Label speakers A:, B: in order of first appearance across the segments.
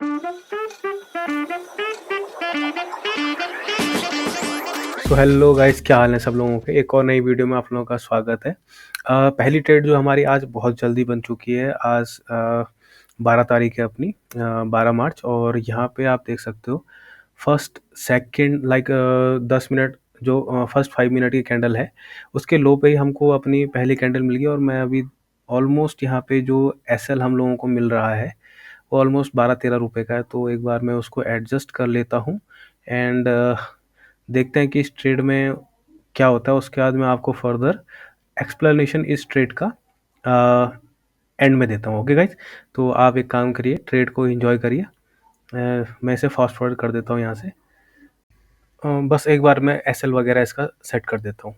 A: So hello guys, क्या हाल है सब लोगों के। एक और नई वीडियो में आप लोगों का स्वागत है। पहली ट्रेड जो हमारी आज बहुत जल्दी बन चुकी है। आज 12 तारीख है अपनी, 12 मार्च। और यहाँ पे आप देख सकते हो फर्स्ट सेकंड 10 मिनट जो फर्स्ट 5 मिनट की कैंडल है उसके लो पे ही हमको अपनी पहली कैंडल मिल गई। और मैं अभी ऑलमोस्ट यहाँ पे जो एसएल हम लोगों को मिल रहा है वो ऑलमोस्ट 12-13 रुपये का है। तो एक बार मैं उसको एडजस्ट कर लेता हूँ एंड देखते हैं कि इस ट्रेड में क्या होता है। उसके बाद मैं आपको फर्दर एक्सप्लेनेशन इस ट्रेड का एंड में देता हूँ। ओके गाइज, तो आप एक काम करिए, ट्रेड को एंजॉय करिए। मैं इसे फास्ट फॉरवर्ड कर देता हूँ यहाँ से। बस एक बार मैं एसएल वगैरह इसका सेट कर देता हूँ।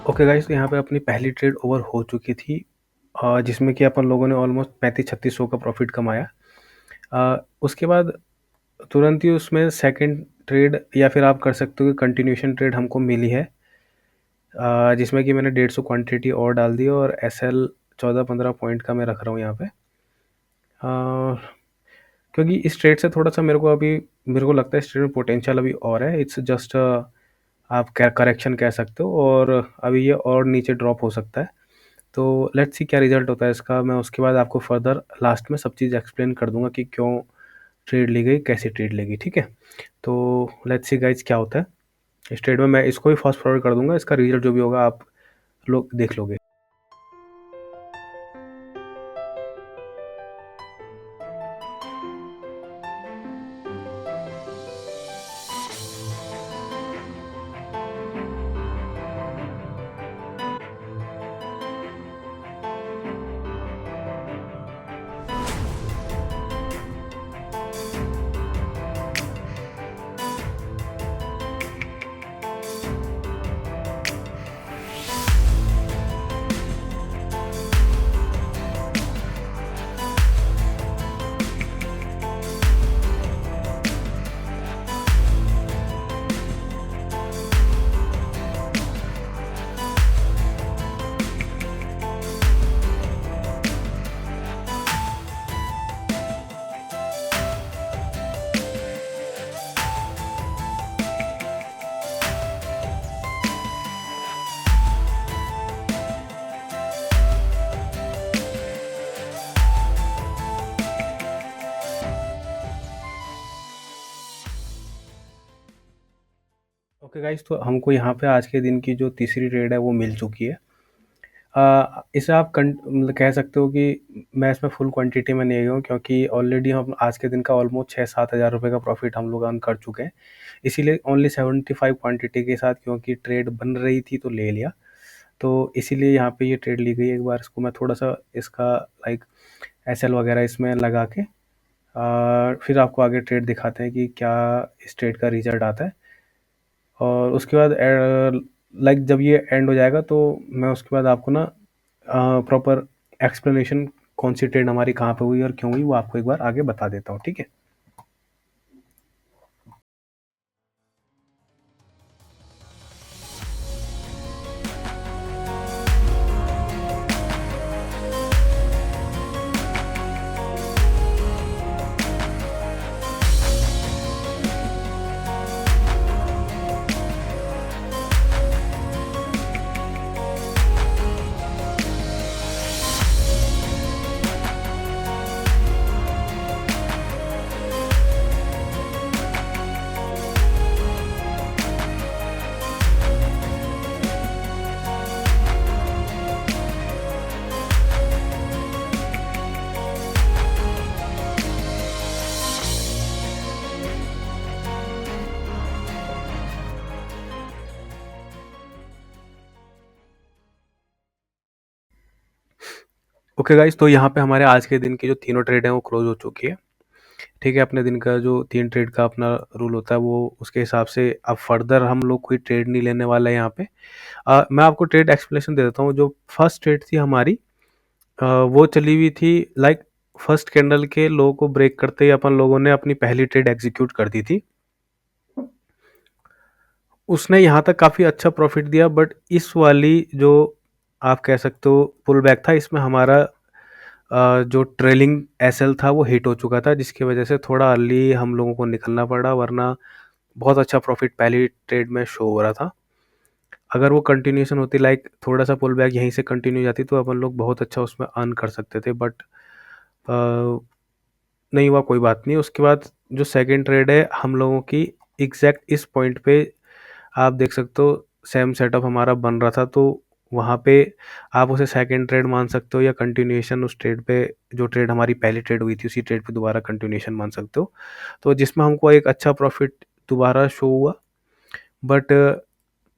A: ओके गाइस, यहाँ पे अपनी पहली ट्रेड ओवर हो चुकी थी, जिसमें कि अपन लोगों ने ऑलमोस्ट 35-36 का प्रॉफिट कमाया। उसके बाद तुरंत ही उसमें सेकंड ट्रेड या फिर आप कर सकते हो कि कंटिन्यूशन ट्रेड हमको मिली है, जिसमें कि मैंने 150 क्वांटिटी और डाल दी और एसएल 14-15 पॉइंट का मैं रख रहा हूँ यहाँ पे। क्योंकि इस ट्रेड से थोड़ा सा मेरे को लगता है इस ट्रेड में पोटेंशियल अभी और है। इट्स जस्ट आप करेक्शन कह सकते हो और अभी ये और नीचे ड्रॉप हो सकता है। तो लेट्स सी क्या रिजल्ट होता है इसका। मैं उसके बाद आपको फर्दर लास्ट में सब चीज़ एक्सप्लेन कर दूंगा कि क्यों ट्रेड ली गई, कैसे ट्रेड ली गई। ठीक है, तो लेट्स सी गाइज क्या होता है इस ट्रेड में। मैं इसको भी फास्ट फॉरवर्ड कर दूंगा, इसका रिजल्ट जो भी होगा आप लोग देख लोगे। ओके गाइस, तो हमको यहाँ पे आज के दिन की जो तीसरी ट्रेड है वो मिल चुकी है। इसे आप मतलब कह सकते हो कि मैं इसमें फुल क्वांटिटी में नहीं गया हूँ, क्योंकि ऑलरेडी हम आज के दिन का ऑलमोस्ट 6-7 हज़ार रुपये का प्रॉफिट हम लोग अर्न कर चुके हैं। इसीलिए ओनली 75 क्वांटिटी के साथ, क्योंकि ट्रेड बन रही थी तो ले लिया। तो इसीलिए यहाँ पे ये ट्रेड ली गई। एक बार इसको मैं थोड़ा सा इसका एसएल वगैरह इसमें लगा के फिर आपको आगे ट्रेड दिखाते हैं कि क्या इस ट्रेड का रिजल्ट आता है। और उसके बाद जब ये एंड हो जाएगा तो मैं उसके बाद आपको ना प्रॉपर एक्सप्लेनेशन कौन सी ट्रेड हमारी कहाँ पे हुई और क्यों हुई वो आपको एक बार आगे बता देता हूँ। ठीक है, ओके गाइस, तो यहाँ पे हमारे आज के दिन की जो तीनों ट्रेड हैं वो क्लोज हो चुकी है। ठीक है, अपने दिन का जो 3 ट्रेड का अपना रूल होता है वो उसके हिसाब से अब फर्दर हम लोग कोई ट्रेड नहीं लेने वाला है यहाँ पे। मैं आपको ट्रेड एक्सप्लेनेशन दे देता हूँ। जो फर्स्ट ट्रेड थी हमारी, वो चली हुई थी लाइक फर्स्ट कैंडल के लो को ब्रेक करते ही अपन लोगों ने अपनी पहली ट्रेड एग्जीक्यूट कर दी थी। उसने यहाँ तक काफ़ी अच्छा प्रॉफिट दिया, बट इस वाली जो आप कह सकते हो पुल बैक था, इसमें हमारा जो ट्रेलिंग एसएल था वो हिट हो चुका था, जिसकी वजह से थोड़ा अर्ली हम लोगों को निकलना पड़ा, वरना बहुत अच्छा प्रॉफिट पहली ट्रेड में शो हो रहा था। अगर वो कंटिन्यूएशन होती, लाइक थोड़ा सा पुल बैक यहीं से कंटिन्यू जाती, तो अपन लोग बहुत अच्छा उसमें अर्न कर सकते थे, बट नहीं हुआ, कोई बात नहीं। उसके बाद जो सेकंड ट्रेड है हम लोगों की, एग्जैक्ट इस पॉइंट पे आप देख सकते हो सेम सेटअप हमारा बन रहा था, तो वहाँ पे आप उसे सेकंड ट्रेड मान सकते हो या कंटिन्यूएशन उस ट्रेड पे, जो ट्रेड हमारी पहली ट्रेड हुई थी उसी ट्रेड पे दोबारा कंटिन्यूएशन मान सकते हो, तो जिसमें हमको एक अच्छा प्रॉफिट दोबारा शो हुआ। बट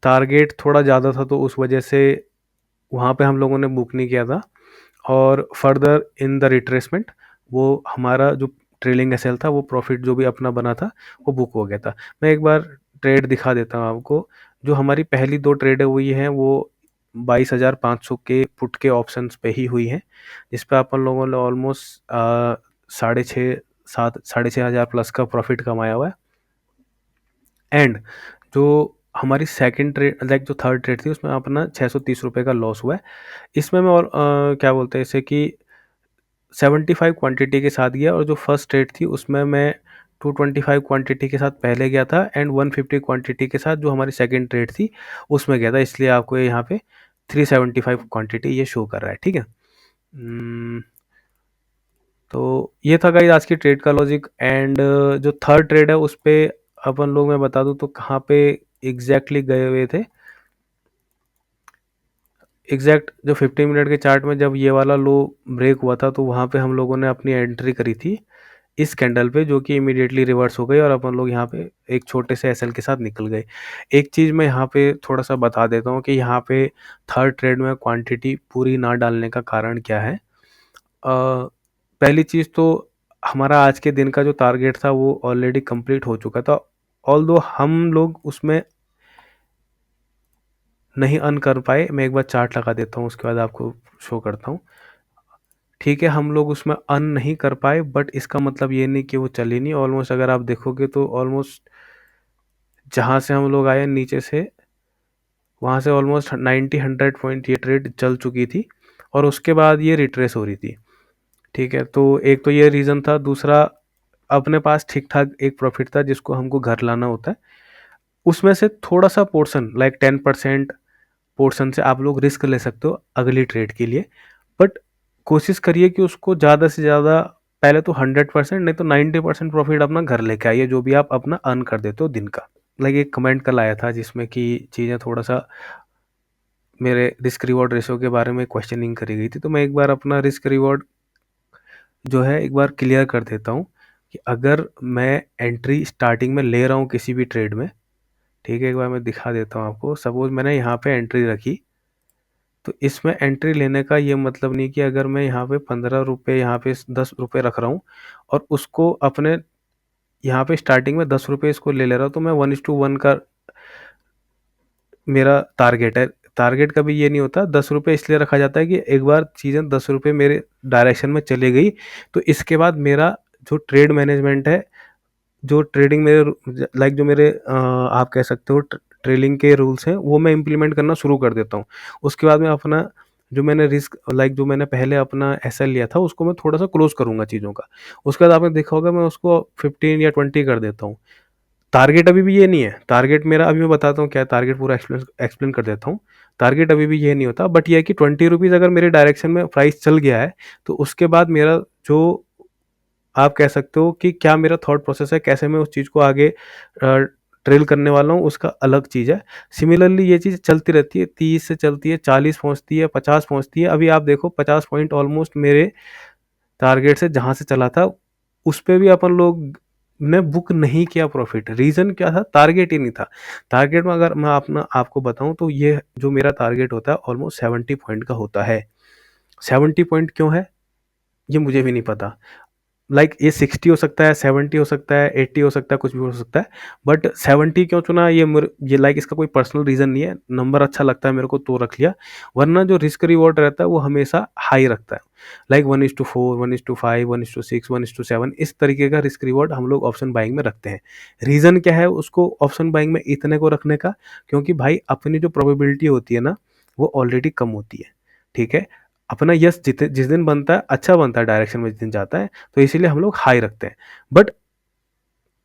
A: टारगेट थोड़ा ज़्यादा था, तो उस वजह से वहाँ पे हम लोगों ने बुक नहीं किया था, और फर्दर इन द रिट्रेसमेंट वो हमारा जो ट्रेलिंग एसएल था, वो प्रॉफिट जो भी अपना बना था वो बुक हो गया था। मैं एक बार ट्रेड दिखा देता हूँ आपको। जो हमारी पहली 2 ट्रेडें हुई हैं वो 22,500 के पुट के ऑप्शंस पे ही हुई हैं, जिस पे अपन लोगों ने ऑलमोस्ट 6,500 प्लस का प्रॉफिट कमाया हुआ है। एंड जो हमारी सेकंड ट्रेड, लाइक जो थर्ड ट्रेड थी, उसमें अपना 630 रुपये का लॉस हुआ है। इसमें मैं, और क्या बोलते हैं इसे, कि 75 क्वांटिटी के साथ गया, और जो फर्स्ट ट्रेड थी उसमें मैं 225 क्वांटिटी के साथ पहले गया था, एंड 150 क्वांटिटी के साथ जो हमारी सेकंड ट्रेड थी उसमें गया था, इसलिए आपको यहाँ पे 375 क्वांटिटी ये शो कर रहा है। ठीक है। तो ये था गाइस आज की ट्रेड का लॉजिक। एंड जो थर्ड ट्रेड है उस पे अपन लोग, मैं बता दूं तो कहाँ पे एग्जैक्टली गए हुए थे। एग्जैक्ट जो 15 मिनट के चार्ट में जब ये वाला लो ब्रेक हुआ था, तो वहाँ पे हम लोगों ने अपनी एंट्री करी थी इस कैंडल पे, जो कि इमीडिएटली रिवर्स हो गई, और अपन लोग यहाँ पे एक छोटे से एसएल के साथ निकल गए। एक चीज़ मैं यहाँ पे थोड़ा सा बता देता हूँ कि यहाँ पे थर्ड ट्रेड में क्वांटिटी पूरी ना डालने का कारण क्या है। पहली चीज़ तो हमारा आज के दिन का जो टारगेट था वो ऑलरेडी कंप्लीट हो चुका था, ऑल्दो हम लोग उसमें नहीं अर्न कर पाए। मैं एक बार चार्ट लगा देता हूँ, उसके बाद आपको शो करता हूँ। ठीक है, हम लोग उसमें अर्न नहीं कर पाए, बट इसका मतलब ये नहीं कि वो चली नहीं। ऑलमोस्ट अगर आप देखोगे तो ऑलमोस्ट जहाँ से हम लोग आए नीचे से, वहाँ से ऑलमोस्ट 90-100 पॉइंट ये ट्रेड चल चुकी थी, और उसके बाद ये रिट्रेस हो रही थी। ठीक है, तो एक तो ये रीज़न था। दूसरा, अपने पास ठीक ठाक एक प्रॉफिट था जिसको हमको घर लाना होता है। उसमें से थोड़ा सा पोर्शन, लाइक 10% पोर्शन से आप लोग रिस्क ले सकते हो अगली ट्रेड के लिए, बट कोशिश करिए कि उसको ज़्यादा से ज़्यादा, पहले तो 100% नहीं तो 90% प्रॉफिट अपना घर लेके आइए, जो भी आप अपना अर्न कर देते हो दिन का। लाइक एक कमेंट कल आया था जिसमें कि चीज़ें थोड़ा सा मेरे रिस्क रिवॉर्ड रेशो के बारे में क्वेश्चनिंग करी गई थी, तो मैं एक बार अपना रिस्क रिवॉर्ड जो है एक बार क्लियर कर देता हूँ कि अगर मैं एंट्री स्टार्टिंग में ले रहा हूँ किसी भी ट्रेड में, ठीक है, एक बार मैं दिखा देता हूँ आपको। सपोज मैंने यहाँ पे एंट्री रखी, तो इसमें एंट्री लेने का ये मतलब नहीं कि अगर मैं यहाँ पे 15 रुपये, यहाँ पे 10 रुपये रख रहा हूँ, और उसको अपने यहाँ पे स्टार्टिंग में 10 रुपये इसको ले रहा हूँ, तो मैं 1:1 का मेरा टारगेट है। टारगेट कभी ये नहीं होता। 10 रुपये इसलिए रखा जाता है कि एक बार चीज़ें 10 रुपये मेरे डायरेक्शन में चली गई, तो इसके बाद मेरा जो ट्रेड मैनेजमेंट है, जो ट्रेडिंग मेरे, लाइक जो मेरे आप कह सकते हो ट्रेलिंग के रूल्स हैं, वो मैं इम्प्लीमेंट करना शुरू कर देता हूँ। उसके बाद मैं अपना जो मैंने रिस्क, लाइक जो मैंने पहले अपना एसएल लिया था उसको मैं थोड़ा सा क्लोज करूँगा चीज़ों का। उसके बाद आपने देखा होगा मैं उसको 15 या 20 कर देता हूँ। टारगेट अभी भी ये नहीं है। टारगेट मेरा, अभी मैं बताता हूँ क्या है टारगेट, पूरा एक्सप्लेन कर देता हूँ। टारगेट अभी भी ये नहीं होता, बट ये है कि 20 रुपीज़ अगर मेरे डायरेक्शन में प्राइस चल गया है, तो उसके बाद मेरा जो, आप कह सकते हो कि क्या मेरा थॉट प्रोसेस है, कैसे मैं उस चीज़ को आगे ट्रेल करने वाला हूँ, उसका अलग चीज़ है। सिमिलरली ये चीज़ चलती रहती है, 30 से चलती है, 40 पहुँचती है, 50 पहुँचती है। अभी आप देखो 50 पॉइंट ऑलमोस्ट मेरे टारगेट से जहाँ से चला था, उस पे भी अपन लोग ने बुक नहीं किया प्रॉफिट। रीज़न क्या था? टारगेट ही नहीं था। टारगेट में अगर मैं अपना आपको बताऊँ तो ये जो मेरा टारगेट होता है ऑलमोस्ट 70 पॉइंट का होता है। 70 पॉइंट क्यों है, ये मुझे भी नहीं पता। लाइक ये 60 हो सकता है, 70 हो सकता है, 80 हो सकता है, कुछ भी हो सकता है, बट 70 क्यों चुना, ये लाइक इसका कोई पर्सनल रीज़न नहीं है, नंबर अच्छा लगता है मेरे को तो रख लिया, वरना जो रिस्क रिवॉर्ड रहता है वो हमेशा हाई रखता है। लाइक 1:4, 1:5, 1:6, 1:7, इस तरीके का रिस्क रिवॉर्ड हम लोग ऑप्शन बाइंग में रखते हैं। रीज़न क्या है उसको ऑप्शन बाइंग में इतने को रखने का, क्योंकि भाई अपनी जो प्रोबेबिलिटी होती है ना, वो ऑलरेडी कम होती है, ठीक है? अपना यस जिस दिन बनता है, अच्छा बनता है डायरेक्शन में जिस दिन जाता है, तो इसीलिए हम लोग हाई रखते हैं। बट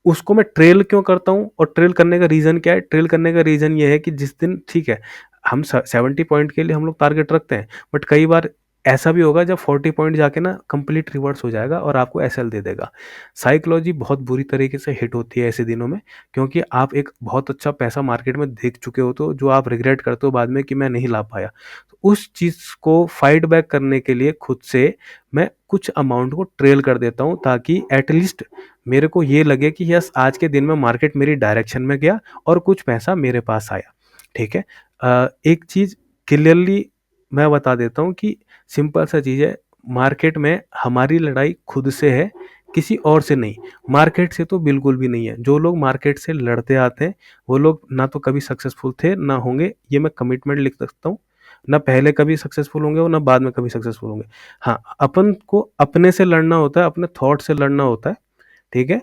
A: उसको मैं ट्रेल क्यों करता हूँ और ट्रेल करने का रीज़न क्या है? ट्रेल करने का रीज़न ये है कि जिस दिन ठीक है, हम 70 पॉइंट के लिए हम लोग टारगेट रखते हैं, बट कई बार ऐसा भी होगा जब 40 पॉइंट जाके ना कंप्लीट रिवर्स हो जाएगा और आपको एसएल दे देगा। साइकोलॉजी बहुत बुरी तरीके से हिट होती है ऐसे दिनों में, क्योंकि आप एक बहुत अच्छा पैसा मार्केट में देख चुके हो, तो जो आप रिग्रेट करते हो बाद में कि मैं नहीं ला पाया। तो उस चीज़ को फाइट बैक करने के लिए खुद से मैं कुछ अमाउंट को ट्रेल कर देता हूँ, ताकि एटलीस्ट मेरे को ये लगे कि यस आज के दिन में मार्केट मेरी डायरेक्शन में गया और कुछ पैसा मेरे पास आया, ठीक है? एक चीज़ क्लियरली मैं बता देता हूँ कि सिंपल सा चीज़ है, मार्केट में हमारी लड़ाई खुद से है, किसी और से नहीं। मार्केट से तो बिल्कुल भी नहीं है। जो लोग मार्केट से लड़ते आते हैं, वो लोग ना तो कभी सक्सेसफुल थे, ना होंगे, ये मैं कमिटमेंट लिख सकता हूँ। ना पहले कभी सक्सेसफुल होंगे और ना बाद में कभी सक्सेसफुल होंगे। हाँ, अपन को अपने से लड़ना होता है, अपने थॉट से लड़ना होता है, ठीक है?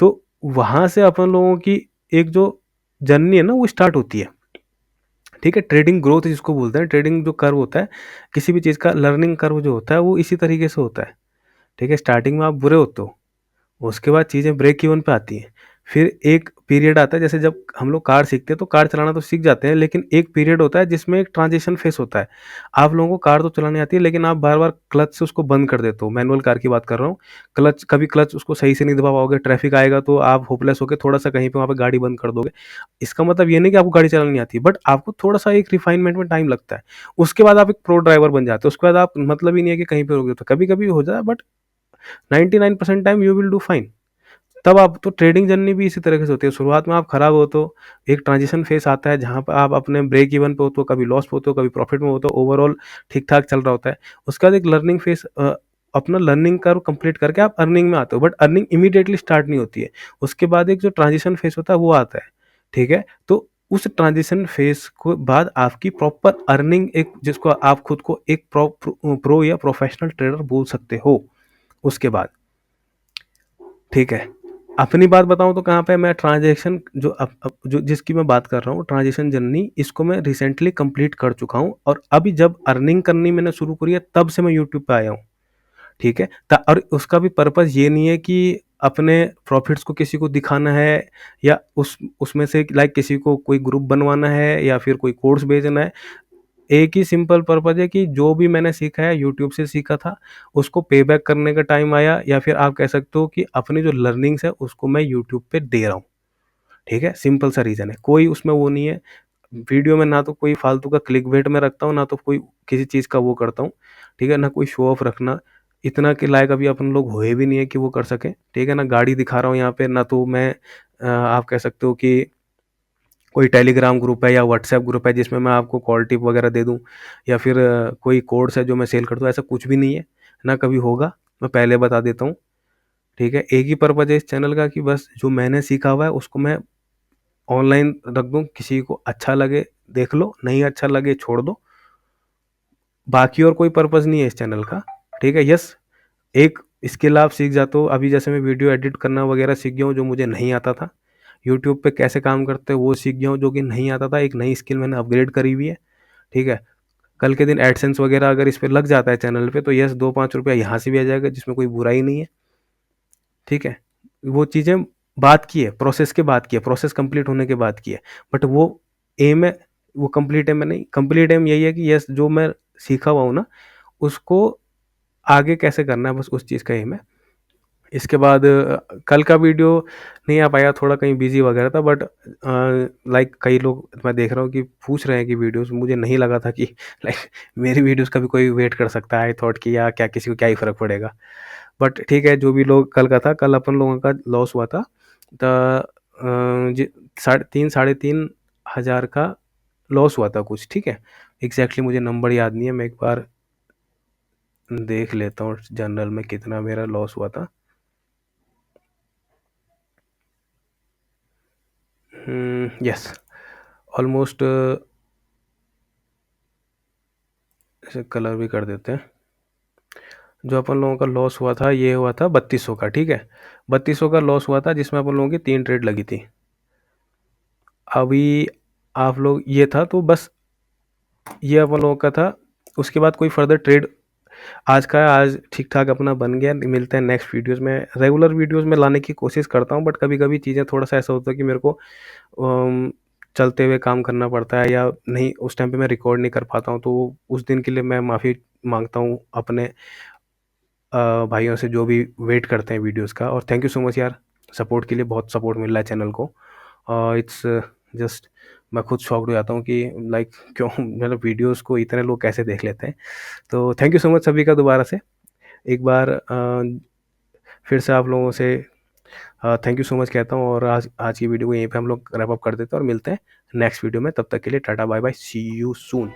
A: तो वहाँ से अपन लोगों की एक जो जर्नी है ना वो स्टार्ट होती है, ठीक है? ट्रेडिंग ग्रोथ जिसको बोलते हैं, ट्रेडिंग जो कर्व होता है, किसी भी चीज़ का लर्निंग कर्व जो होता है वो इसी तरीके से होता है, ठीक है? स्टार्टिंग में आप बुरे होते हो, उसके बाद चीज़ें ब्रेक इवन पे आती हैं। फिर एक पीरियड आता है, जैसे जब हम लोग कार सीखते हैं तो कार चलाना तो सीख जाते हैं, लेकिन एक पीरियड होता है जिसमें एक ट्रांजिशन फेस होता है। आप लोगों को कार तो चलानी आती है, लेकिन आप बार-बार क्लच से उसको बंद कर देते हो। मैनुअल कार की बात कर रहा हूँ। क्लच उसको सही से नहीं दबा पाओगे, ट्रैफिक आएगा तो आप होपलेस होके थोड़ा-सा कहीं पे वहाँ पे गाड़ी बंद कर दोगे। इसका मतलब ये नहीं कि आपको गाड़ी चलानी नहीं आती, बट आपको थोड़ा-सा एक रिफाइनमेंट में टाइम लगता है। उसके बाद आप एक प्रो ड्राइवर बन जाते हो। उसके बाद आप मतलब ही नहीं है कि कहीं पे रुके हो। कभी-कभी हो जाए, but 99% time you will do fine. तब आप तो ट्रेडिंग जर्नी भी इसी तरीके से होती है। शुरुआत में आप खराब हो तो एक ट्रांजिशन फेस आता है जहाँ पर आप अपने ब्रेक इवन पे होते हो, कभी लॉस पे होते हो, कभी प्रॉफिट में होते हो, ओवरऑल ठीक-ठाक चल रहा होता है। उसके बाद एक लर्निंग फेस, अपना लर्निंग कर्व कंप्लीट करके आप अर्निंग में आते हो, बट अर्निंग इमीडिएटली स्टार्ट नहीं होती है। उसके बाद एक जो ट्रांजिशन फेस होता है वो आता है, ठीक है? तो उस ट्रांजिशन फेस को बाद आपकी प्रॉपर अर्निंग, एक जिसको आप खुद को एक प्रो या प्रोफेशनल ट्रेडर बोल सकते हो, उसके बाद, ठीक है? अपनी बात बताऊँ तो कहाँ पे मैं ट्रांज़ैक्शन जो जो जिसकी मैं बात कर रहा हूँ, ट्रांज़िशन जर्नी, इसको मैं रिसेंटली कंप्लीट कर चुका हूँ, और अभी जब अर्निंग करनी मैंने शुरू करी है तब से मैं यूट्यूब पे आया हूँ, ठीक है? त और उसका भी पर्पज़ ये नहीं है कि अपने प्रॉफ़िट्स को किसी को दिखाना है, या उसमें से लाइक किसी को कोई ग्रुप बनवाना है या फिर कोई कोर्स भेजना है। एक ही सिंपल पर्पज़ है कि जो भी मैंने सीखा है यूट्यूब से सीखा था, उसको पे बैक करने का टाइम आया, या फिर आप कह सकते हो कि अपनी जो लर्निंग्स है उसको मैं यूट्यूब पे दे रहा हूँ, ठीक है? सिंपल सा रीज़न है, कोई उसमें वो नहीं है। वीडियो में ना तो कोई फालतू का क्लिकबेट में रखता हूँ, ना तो कोई किसी चीज़ का वो करता हूँ, ठीक है? ना कोई शो ऑफ रखना, इतना के लायक अभी अपन लोग हुए भी नहीं है कि वो कर सकें, ठीक है? ना गाड़ी दिखा रहा हूँ यहाँ पे, ना तो मैं आप कह सकते हो कि कोई टेलीग्राम ग्रुप है या व्हाट्सएप ग्रुप है जिसमें मैं आपको कॉल टिप वगैरह दे दूँ, या फिर कोई कोर्स है जो मैं सेल कर दूँ, ऐसा कुछ भी नहीं है, ना कभी होगा, मैं पहले बता देता हूँ, ठीक है? एक ही पर्पज़ है इस चैनल का कि बस जो मैंने सीखा हुआ है उसको मैं ऑनलाइन रख दूँ, किसी को अच्छा लगे देख लो, नहीं अच्छा लगे छोड़ दो, बाकी और कोई पर्पज़ नहीं है इस चैनल का, ठीक है? यस, एक स्किल आप सीख जाते हो, अभी जैसे मैं वीडियो एडिट करना वगैरह सीख गया हूँ जो मुझे नहीं आता था, यूट्यूब पे कैसे काम करते हैं वो सीख गया हूँ जो कि नहीं आता था, एक नई स्किल मैंने अपग्रेड करी हुई है, ठीक है? कल के दिन एडसेंस वगैरह अगर इस पे लग जाता है चैनल पे तो यस 2-5 रुपया यहाँ से भी आ जाएगा, जिसमें कोई बुराई नहीं है, ठीक है? वो चीज़ें बात की है, प्रोसेस के बाद की है, प्रोसेस कंप्लीट होने के बाद की है, बट वो एम है, वो कंप्लीट एम है नहीं, कंप्लीट एम यही है कि यस जो मैं सीखा हुआ हूँ ना, उसको आगे कैसे करना है, बस उस चीज़ का एम है। इसके बाद कल का वीडियो नहीं आ पाया, थोड़ा कहीं बिजी वगैरह था, बट लाइक कई लोग मैं देख रहा हूँ कि पूछ रहे हैं कि वीडियोस, मुझे नहीं लगा था कि लाइक मेरी वीडियोस का भी कोई वेट कर सकता है, आई थॉट कि या क्या किसी को क्या ही फ़र्क पड़ेगा, बट ठीक है, जो भी लोग कल का था, कल अपन लोगों का लॉस हुआ था, द साढ़े तीन, $3,500 का लॉस हुआ था कुछ, ठीक है? एग्जैक्टली मुझे नंबर याद नहीं है, मैं एक बार देख लेता हूँ जनरल में कितना मेरा लॉस हुआ था। यस, ऑलमोस्ट इसे कलर भी कर देते हैं। जो अपन लोगों का लॉस हुआ था ये हुआ था 3200 का, ठीक है। 3200 का लॉस हुआ था जिसमें अपन लोगों की 3 ट्रेड लगी थी। अभी आप लोग ये था तो बस ये अपन लोगों का था। उसके बाद कोई फर्दर ट्रेड आज का है, आज ठीक ठाक अपना बन गया। मिलते हैं नेक्स्ट वीडियोस में। रेगुलर वीडियोस में लाने की कोशिश करता हूँ, बट कभी कभी चीज़ें थोड़ा सा ऐसा होता है कि मेरे को चलते हुए काम करना पड़ता है या नहीं, उस टाइम पे मैं रिकॉर्ड नहीं कर पाता हूँ। तो उस दिन के लिए मैं माफ़ी मांगता हूँ अपने भाइयों से जो भी वेट करते हैं वीडियोस का। और थैंक यू सो मच यार, सपोर्ट के लिए। बहुत सपोर्ट मिल रहा है चैनल को। इट्स जस्ट मैं खुद शॉक्ड हो जाता हूँ कि लाइक क्यों मतलब वीडियोस को इतने लोग कैसे देख लेते हैं। तो थैंक यू सो मच सभी का दोबारा से एक बार फिर से आप लोगों से थैंक यू सो मच कहता हूँ। और आज आज की वीडियो को यहीं पे हम लोग रैप अप कर देते हैं और मिलते हैं नेक्स्ट वीडियो में। तब तक के लिए tata bye bye, see you soon.